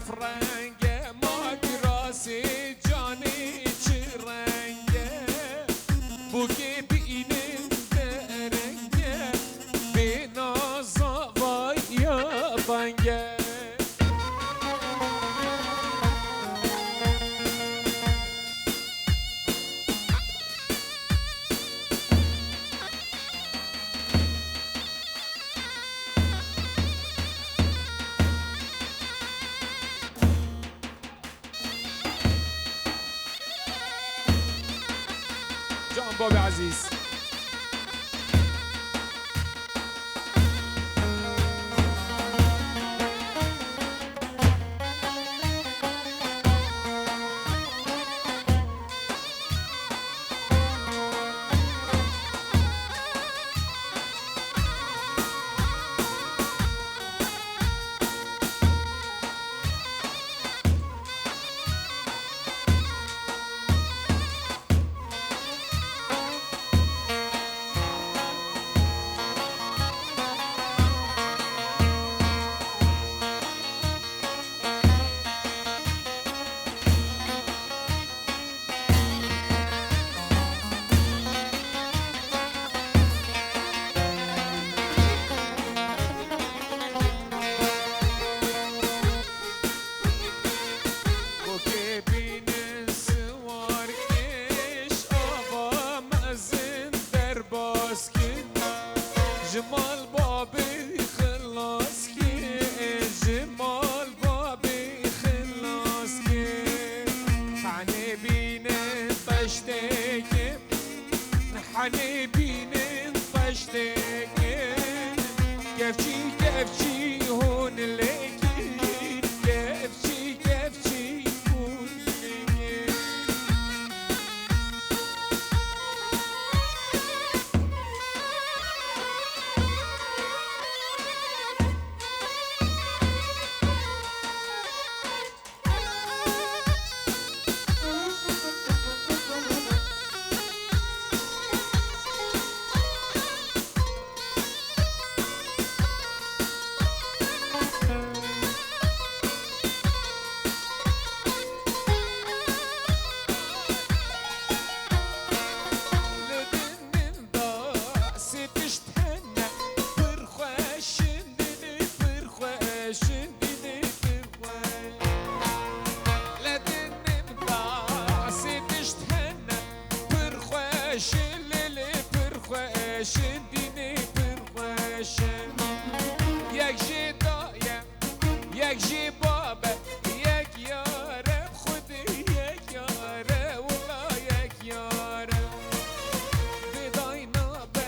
افرنگه ماگراسی جانی چی رنگه بوگی بینیم درنگه بی نازا وای یا بنگه جان بابی عزیز جمال بابي خلاص كي جمال بابي خلاص كي حني بين طشتك حني بين طشتك كفشي هون لكي كفشي هون لكي یک جی بابه یک یاره خودی یک یاره ولا یک یاره بدای نابه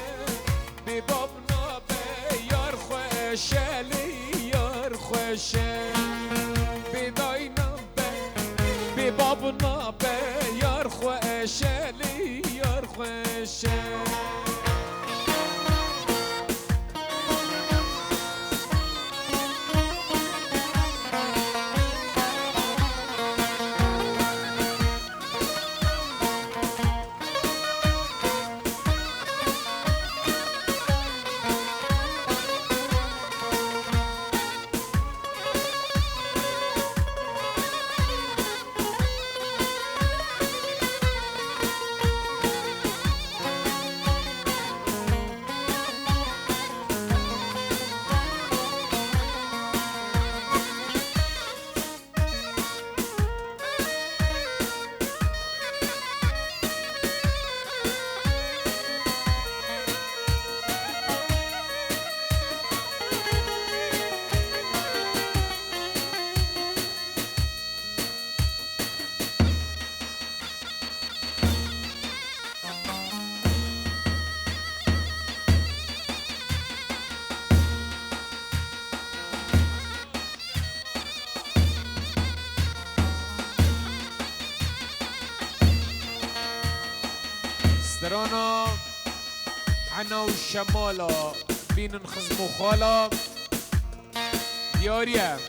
بی باب نابه یار خوشه لی یار خوشه بدای نابه بی باب نابه یار خوشه لی یار خوشه استرانا حنا والشمالة بين نخزمو خالة دياريا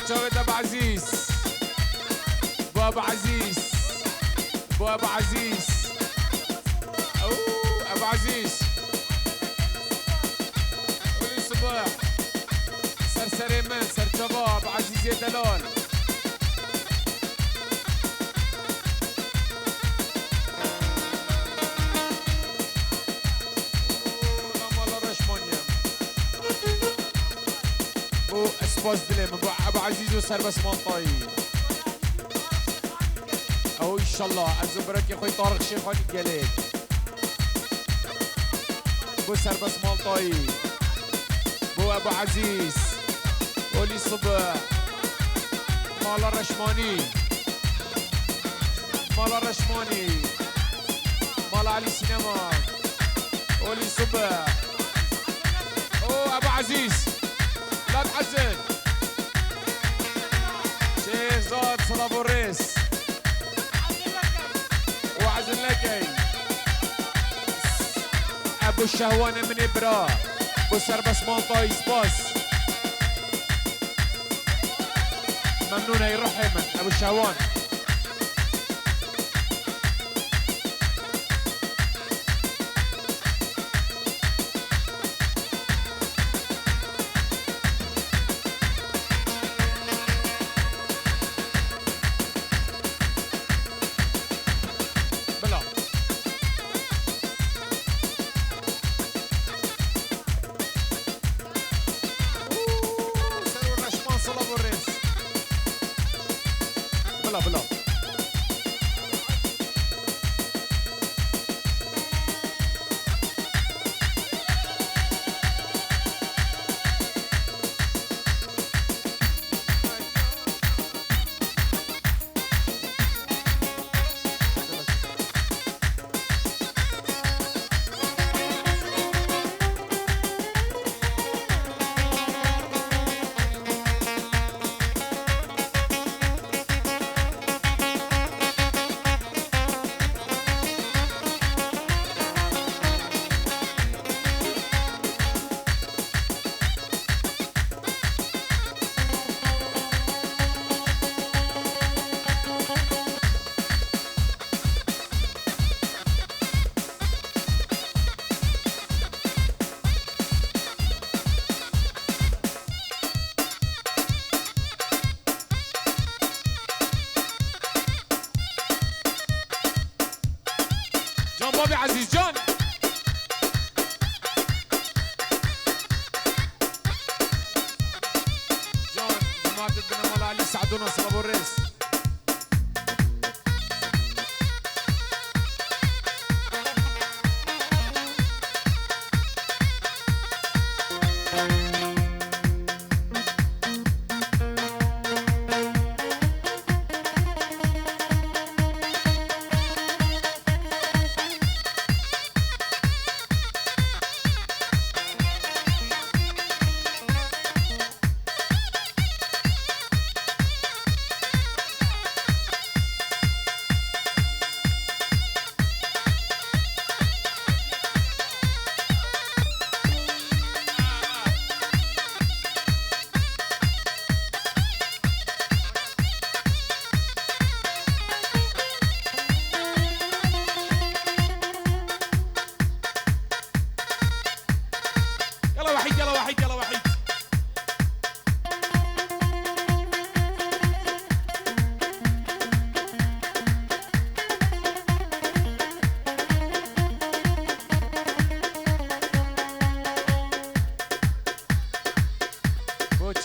وشوفت ابو عزيز ابو عزيز ابو عزيز اوه ابو عزيز ولي صباح سرسري من سر شباب ابو عزيز يا دلال اسبوس دليم ابو عزيز وسر بس منطقي او ان شاء الله الزبرك يا اخوي طارق شيخاني الجليل بو سر بس منطقي بو ابو عزيز ولي صبح مال الرشماني مال الرشماني مال علي سينما ولي صبح او ابو عزيز لا تحزن شيخ زاد صلاة ابو الريس وعزن لكي ابو الشهوانة من ابرا ابو سربس مونطاي سباس ممنونة يروح من ابو الشهوان بلا بابي عزيز جان جماعة الدنا مال علي سعدونا صلاة ابو الريس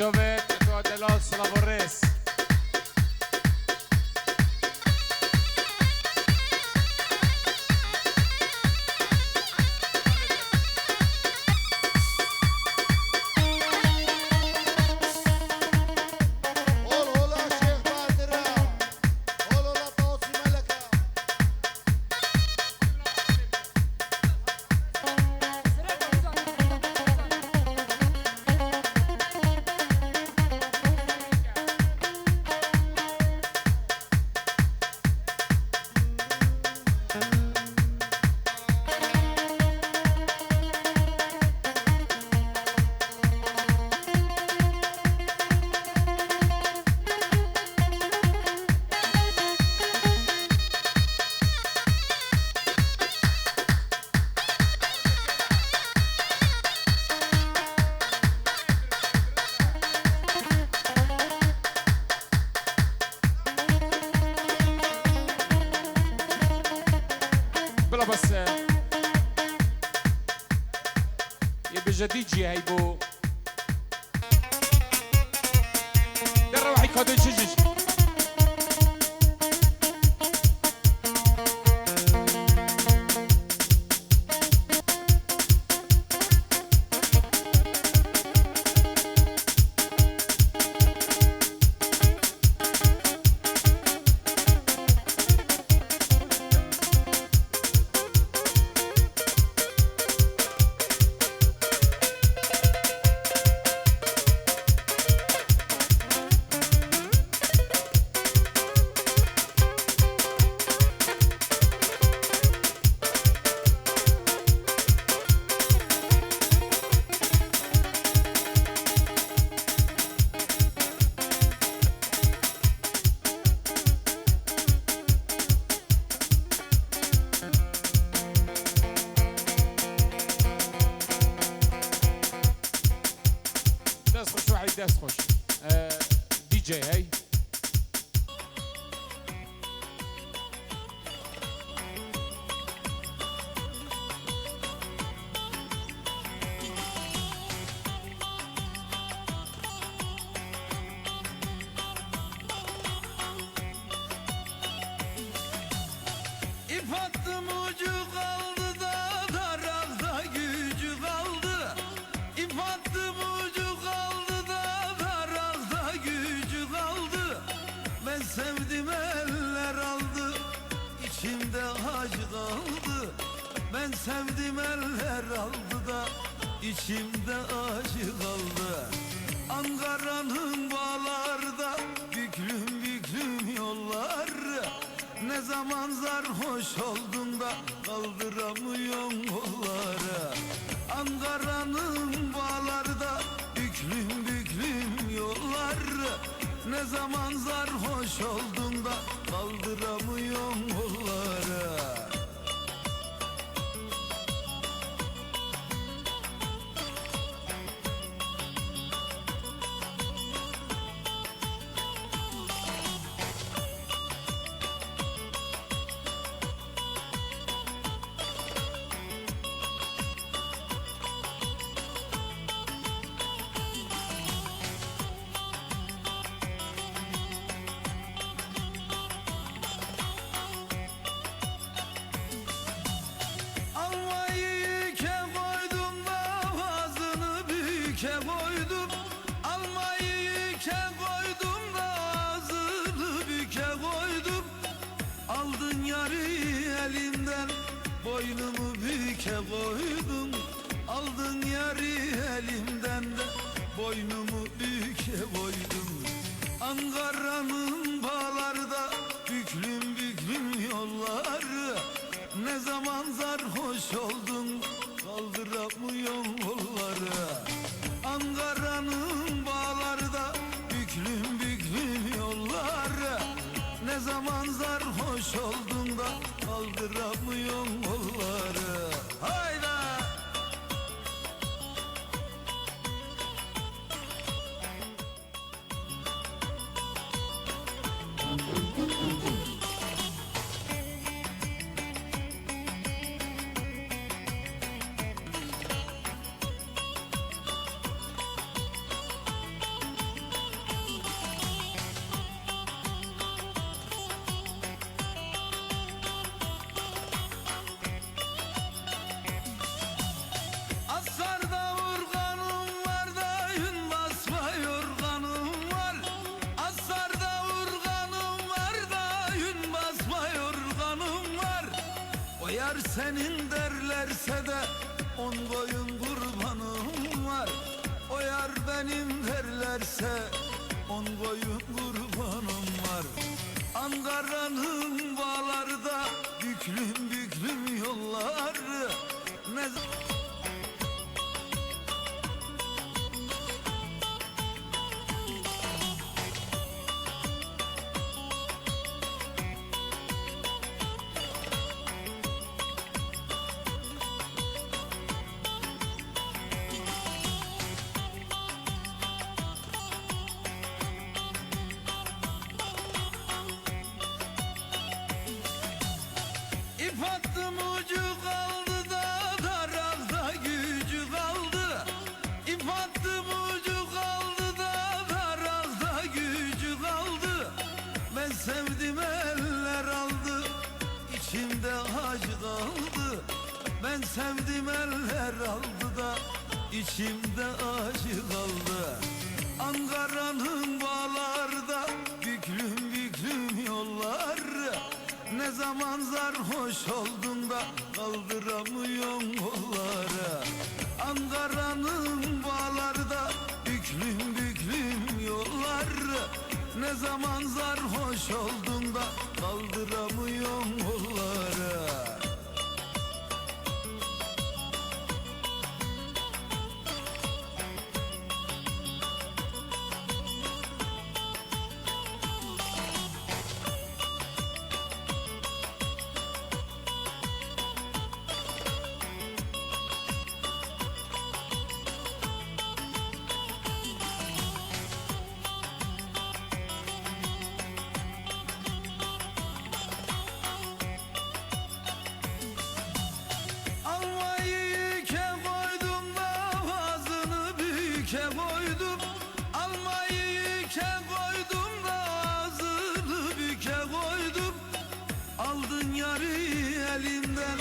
شوفت اتو دلال صلاة ابو الريس بلا بس يبي جديد هيبو درة وحي كودو جيجيج داس خوش دي جي هاي İp attım ucu kaldı da darakta gücü kaldı. İp attım ucu kaldı da darakta gücü kaldı. Ben sevdim eller aldı, içimde acı kaldı. Ben sevdim eller aldı da içimde acı kaldı. Ankara'nın bağlarda büklüm büklüm yollar. Ne zaman sarhoş oldun da kaldıramıyorsun kolları. Ankara'nın bağlarda büklüm büklüm yollar. Ne zaman sarhoş oldun da kaldıramıyorsun kolları. Koydum, almayı yüke koydum da ağzını büke koydum. Aldın yarı elimden, boynumu büke koydum. Aldın yarı elimden de boynumu büke koydum. Ankara'nın bağlarda büklüm büklüm yolları. Ne zaman sarhoş oldun kaldıramıyorsun kolları. Ankara'nın bağlarda büklüm büklüm yolları. Ne zaman sarhoş oldun da kaldıramıyorsun kolları. Hayda! Asarda urganım var da yün basma yorganım var. Asarda urganım var da yün basma yorganım var. O yar senin derlerse de on boyun kurbanım var. O yar benim derlerse on boyun kurbanım var. Ankara'nın bağlarda büklüm büklüm yolları. Ne İp attım ucu sevdim eller aldı da içimde acı kaldı. Ankara'nın bağlarda büklüm büklüm yollar. Ne zaman sarhoş oldun da kaldıramıyorsun kolları. Ankara'nın bağlarda büklüm büklüm yollar. Ne zaman sarhoş oldun da kaldıramıyorsun kolları. Koydum, almayı ike koydum da ağzını büke koydum. Aldın yarı elimden,